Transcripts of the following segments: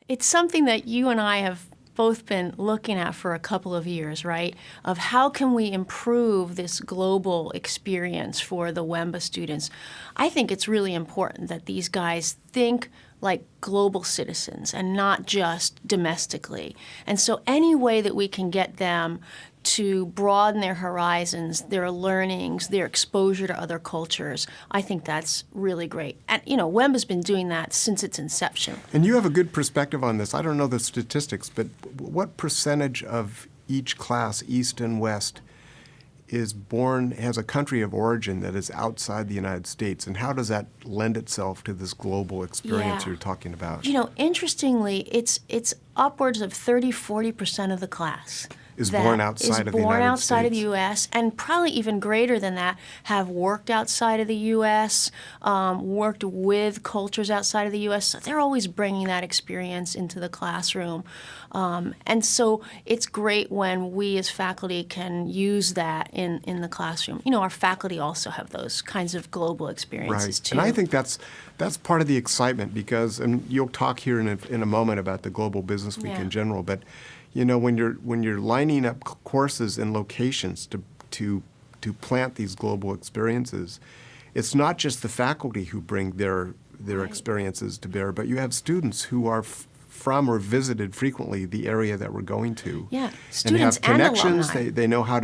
It's something that you and I have both been looking at for a couple of years, right? Of how can we improve this global experience for the WEMBA students. I think it's really important that these guys think like global citizens and not just domestically. And so any way that we can get them to broaden their horizons, their learnings, their exposure to other cultures, I think that's really great. And, WEMBA's been doing that since its inception. And you have a good perspective on this. I don't know the statistics, but what percentage of each class, East and West, has a country of origin that is outside the United States, and how does that lend itself to this global experience you're talking about? Interestingly, it's upwards of 30-40% of the class is born outside of the United States. Born outside of the U.S., and probably even greater than that, have worked outside of the U.S., worked with cultures outside of the U.S. So they're always bringing that experience into the classroom. And so it's great when we as faculty can use that in the classroom. Our faculty also have those kinds of global experiences too. And I think that's part of the excitement because, and you'll talk here in a moment about the Global Business Week in general, but when you're lining up courses and locations to plant these global experiences, it's not just the faculty who bring their experiences to bear, but you have students who are from or visited frequently the area that we're going to. Yeah, students and have connections. alumni. They know how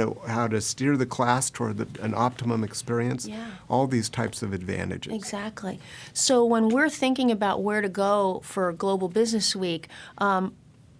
to steer the class toward an optimum experience. Yeah. All these types of advantages. Exactly. So when we're thinking about where to go for Global Business Week,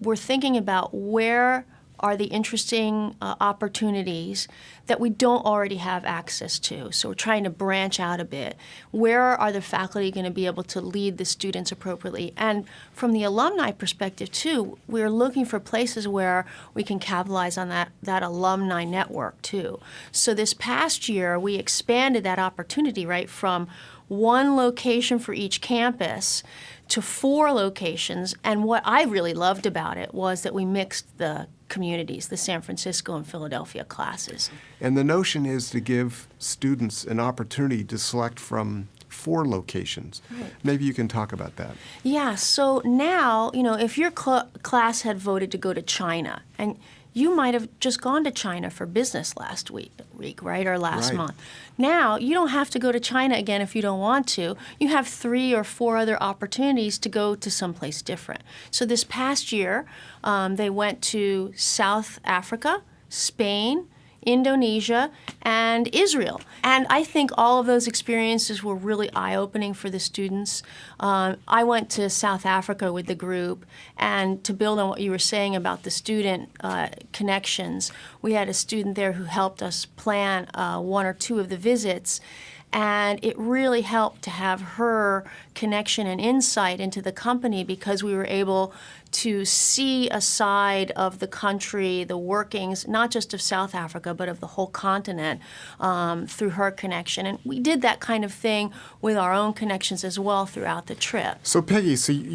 we're thinking about where are the interesting opportunities that we don't already have access to. So we're trying to branch out a bit. Where are the faculty going to be able to lead the students appropriately? And from the alumni perspective, too, we're looking for places where we can capitalize on that alumni network, too. So this past year, we expanded that opportunity, right, from one location for each campus to 4 locations. And what I really loved about it was that we mixed the communities, the San Francisco and Philadelphia classes. And the notion is to give students an opportunity to select from 4 locations. Right. Maybe you can talk about that. Yeah, so now, if your class had voted to go to China, and you might have just gone to China for business last week, right, or last month. Now, you don't have to go to China again if you don't want to. You have 3 or 4 other opportunities to go to someplace different. So this past year, they went to South Africa, Spain, Indonesia, and Israel. And I think all of those experiences were really eye-opening for the students. I went to South Africa with the group, and to build on what you were saying about the student connections, we had a student there who helped us plan 1 or 2 of the visits. And it really helped to have her connection and insight into the company because we were able to see a side of the country, the workings, not just of South Africa, but of the whole continent through her connection. And we did that kind of thing with our own connections as well throughout the trip. So Peggy,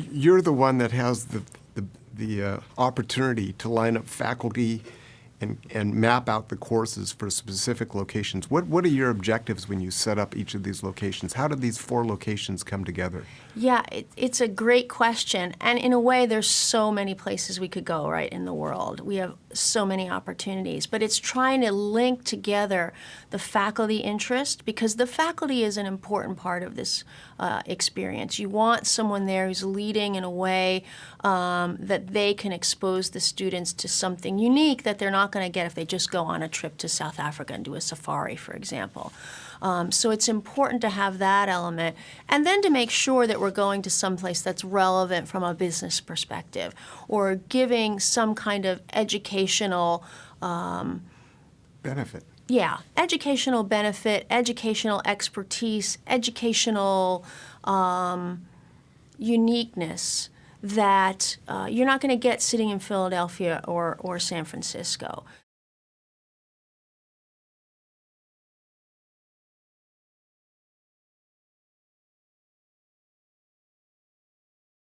you're the one that has the opportunity to line up faculty and map out the courses for specific locations. What are your objectives when you set up each of these locations? How did these 4 locations come together? Yeah, it's a great question. And in a way, there's so many places we could go, right, in the world. We have so many opportunities. But it's trying to link together the faculty interest, because the faculty is an important part of this experience. You want someone there who's leading in a way that they can expose the students to something unique that they're not going to get if they just go on a trip to South Africa and do a safari, for example. So it's important to have that element, and then to make sure that we're going to someplace that's relevant from a business perspective, or giving some kind of educational benefit. Yeah, educational benefit, educational expertise, educational uniqueness that you're not going to get sitting in Philadelphia or San Francisco.